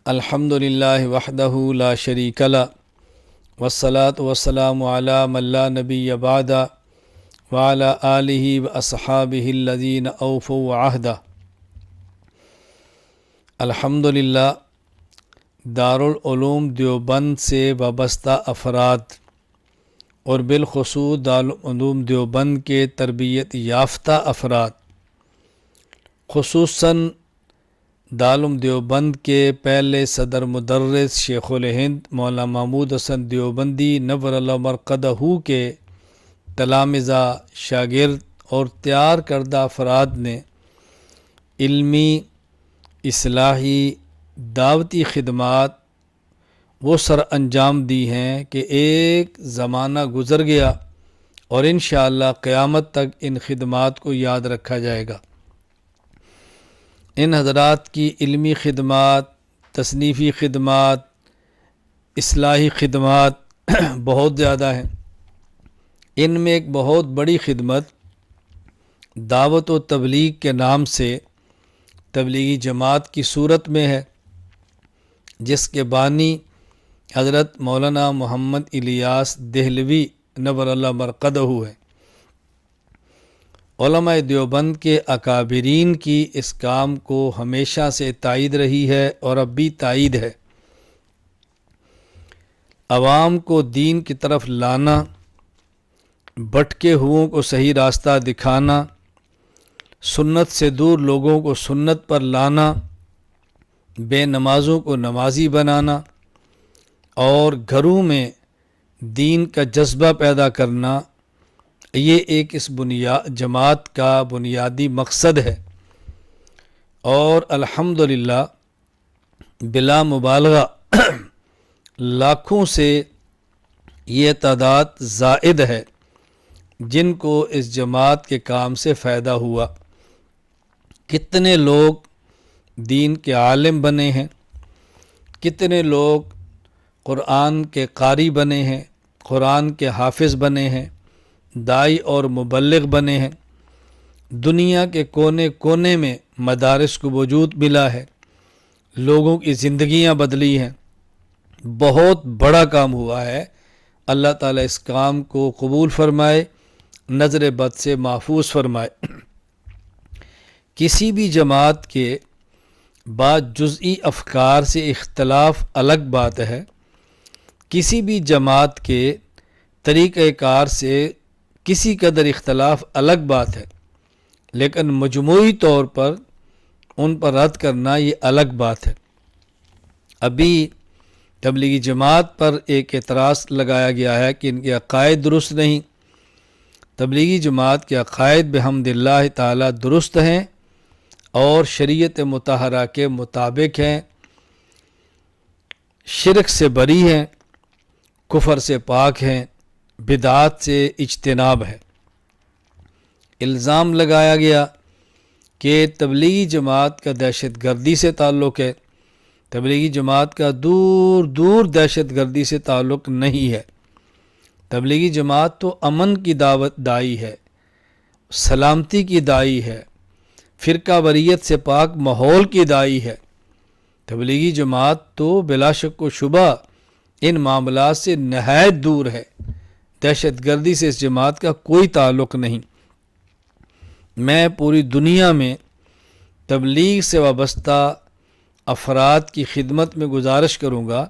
الحمدللہ وحدہ لا شریک لہ والصلاة والسلام علی من لا نبی بعدہ وعلی آلہ واصحابہ الذین اوفوا عہدہ۔ الحمدللہ دارالعلوم دیوبند سے وابستہ افراد اور بالخصوص دارالعلوم دیوبند کے تربیت یافتہ افراد، خصوصاً دارالعلوم دیوبند کے پہلے صدر مدرس شیخ الہند مولانا محمود حسن دیوبندی نور اللہ مرقدہ کے تلامذہ، شاگرد اور تیار کردہ افراد نے علمی، اصلاحی، دعوتی خدمات وہ سر انجام دی ہیں کہ ایک زمانہ گزر گیا اور انشاءاللہ قیامت تک ان خدمات کو یاد رکھا جائے گا۔ ان حضرات کی علمی خدمات، تصنیفی خدمات، اصلاحی خدمات بہت زیادہ ہیں۔ ان میں ایک بہت بڑی خدمت دعوت و تبلیغ کے نام سے تبلیغی جماعت کی صورت میں ہے، جس کے بانی حضرت مولانا محمد الیاس دہلوی نور اللہ مرقدہ ہیں۔ علماء دیوبند کے اکابرین کی اس کام کو ہمیشہ سے تائید رہی ہے اور اب بھی تائید ہے۔ عوام کو دین کی طرف لانا، بھٹکے ہوئوں کو صحیح راستہ دکھانا، سنت سے دور لوگوں کو سنت پر لانا، بے نمازوں کو نمازی بنانا اور گھروں میں دین کا جذبہ پیدا کرنا، یہ ایک اس جماعت کا بنیادی مقصد ہے۔ اور الحمدللہ بلا مبالغہ لاکھوں سے یہ تعداد زائد ہے جن کو اس جماعت کے کام سے فائدہ ہوا۔ کتنے لوگ دین کے عالم بنے ہیں، کتنے لوگ قرآن کے قاری بنے ہیں، قرآن کے حافظ بنے ہیں، داعی اور مبلغ بنے ہیں، دنیا کے کونے کونے میں مدارس کو وجود ملا ہے، لوگوں کی زندگیاں بدلی ہیں۔ بہت بڑا کام ہوا ہے۔ اللہ تعالیٰ اس کام کو قبول فرمائے، نظر بد سے محفوظ فرمائے۔ کسی بھی جماعت کے بعض جزئی افکار سے اختلاف الگ بات ہے، کسی بھی جماعت کے طریقہ کار سے کسی قدر اختلاف الگ بات ہے، لیکن مجموعی طور پر ان پر رد کرنا یہ الگ بات ہے۔ ابھی تبلیغی جماعت پر ایک اعتراض لگایا گیا ہے کہ ان کے عقائد درست نہیں۔ تبلیغی جماعت کے عقائد بحمد اللہ تعالی درست ہیں اور شریعت مطہرہ کے مطابق ہیں، شرک سے بری ہیں، کفر سے پاک ہیں، بدعات سے اجتناب ہے۔ الزام لگایا گیا کہ تبلیغی جماعت کا دہشت گردی سے تعلق ہے۔ تبلیغی جماعت کا دور دور دہشت گردی سے تعلق نہیں ہے۔ تبلیغی جماعت تو امن کی دعوت دائی ہے، سلامتی کی دائی ہے، فرقہ واریت سے پاک ماحول کی دائی ہے۔ تبلیغی جماعت تو بلا شک و شبہ ان معاملات سے نہایت دور ہے۔ دہشت گردی سے اس جماعت کا کوئی تعلق نہیں۔ میں پوری دنیا میں تبلیغ سے وابستہ افراد کی خدمت میں گزارش کروں گا،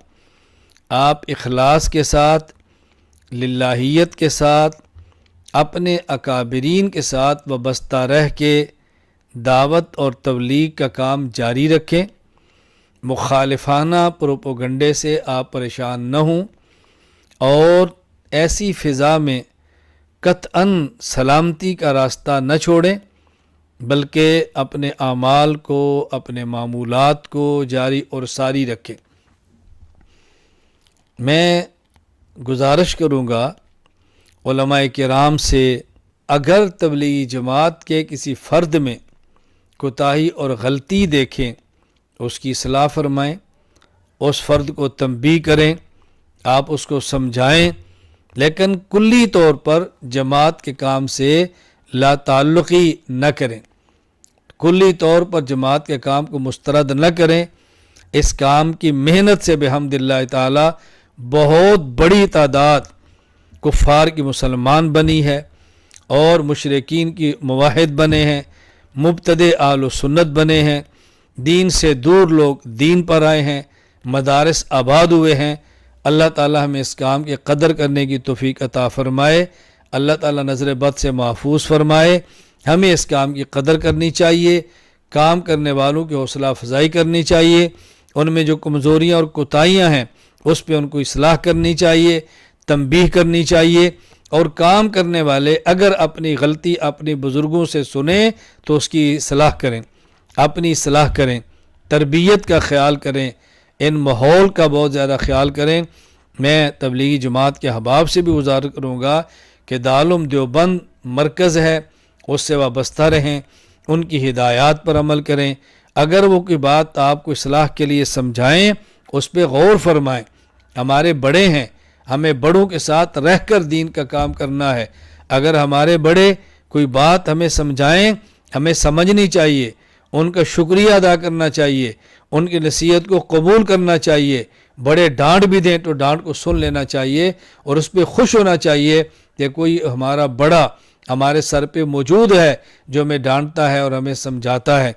آپ اخلاص کے ساتھ، للہیت کے ساتھ، اپنے اکابرین کے ساتھ وابستہ رہ کے دعوت اور تبلیغ کا کام جاری رکھیں۔ مخالفانہ پروپیگنڈے سے آپ پریشان نہ ہوں اور ایسی فضا میں قطعاً سلامتی کا راستہ نہ چھوڑیں، بلکہ اپنے اعمال کو، اپنے معمولات کو جاری اور ساری رکھیں۔ میں گزارش کروں گا علماء کرام سے، اگر تبلیغی جماعت کے کسی فرد میں کوتاہی اور غلطی دیکھیں اس کی اصلاح فرمائیں، اس فرد کو تنبیہ کریں، آپ اس کو سمجھائیں، لیکن کلی طور پر جماعت کے کام سے لا تعلقی نہ کریں، کلی طور پر جماعت کے کام کو مسترد نہ کریں۔ اس کام کی محنت سے بحمد اللہ تعالی بہت بڑی تعداد کفار کی مسلمان بنی ہے اور مشرکین کی موحد بنے ہیں، مبتدع اہل و سنت بنے ہیں، دین سے دور لوگ دین پر آئے ہیں، مدارس آباد ہوئے ہیں۔ اللہ تعالی ہمیں اس کام کی قدر کرنے کی توفیق عطا فرمائے، اللہ تعالی نظر بد سے محفوظ فرمائے۔ ہمیں اس کام کی قدر کرنی چاہیے، کام کرنے والوں کی حوصلہ افزائی کرنی چاہیے، ان میں جو کمزوریاں اور کوتاہیاں ہیں اس پہ ان کو اصلاح کرنی چاہیے، تنبیہ کرنی چاہیے، اور کام کرنے والے اگر اپنی غلطی اپنے بزرگوں سے سنیں تو اس کی اصلاح کریں، اپنی اصلاح کریں، تربیت کا خیال کریں، ان ماحول کا بہت زیادہ خیال کریں۔ میں تبلیغی جماعت کے احباب سے بھی گزارش کروں گا کہ دارالعلوم دیوبند مرکز ہے، اس سے وابستہ رہیں، ان کی ہدایات پر عمل کریں۔ اگر وہ کوئی بات آپ کو اصلاح کے لیے سمجھائیں اس پہ غور فرمائیں۔ ہمارے بڑے ہیں، ہمیں بڑوں کے ساتھ رہ کر دین کا کام کرنا ہے۔ اگر ہمارے بڑے کوئی بات ہمیں سمجھائیں، ہمیں سمجھنی چاہیے، ان کا شکریہ ادا کرنا چاہیے، ان کی نصیحت کو قبول کرنا چاہیے۔ بڑے ڈانٹ بھی دیں تو ڈانٹ کو سن لینا چاہیے اور اس پہ خوش ہونا چاہیے کہ کوئی ہمارا بڑا ہمارے سر پہ موجود ہے جو ہمیں ڈانٹتا ہے اور ہمیں سمجھاتا ہے۔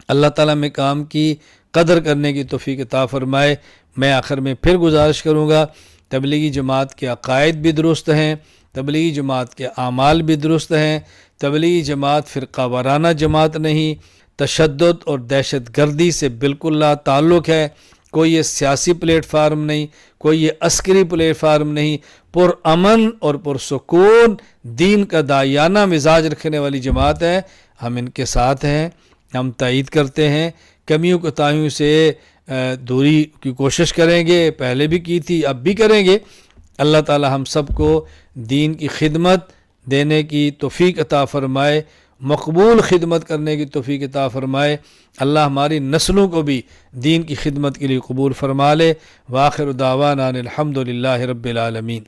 اللہ تعالیٰ میں کام کی قدر کرنے کی توفیق عطا فرمائے۔ میں آخر میں پھر گزارش کروں گا، تبلیغی جماعت کے عقائد بھی درست ہیں، تبلیغی جماعت کے اعمال بھی درست ہیں، تبلیغی جماعت فرقہ وارانہ جماعت نہیں، تشدد اور دہشت گردی سے بالکل لا تعلق ہے، کوئی یہ سیاسی پلیٹ فارم نہیں، کوئی یہ عسکری پلیٹ فارم نہیں، پرامن اور پرسکون دین کا داعیانہ مزاج رکھنے والی جماعت ہے۔ ہم ان کے ساتھ ہیں، ہم تائید کرتے ہیں، کمیوں کوتاہیوں سے دوری کی کوشش کریں گے، پہلے بھی کی تھی اب بھی کریں گے۔ اللہ تعالی ہم سب کو دین کی خدمت دینے کی توفیق عطا فرمائے، مقبول خدمت کرنے کی توفیق عطا فرمائے۔ اللہ ہماری نسلوں کو بھی دین کی خدمت کے لیے قبول فرما لے۔ وآخر دعوانا الحمد للہ رب العالمین۔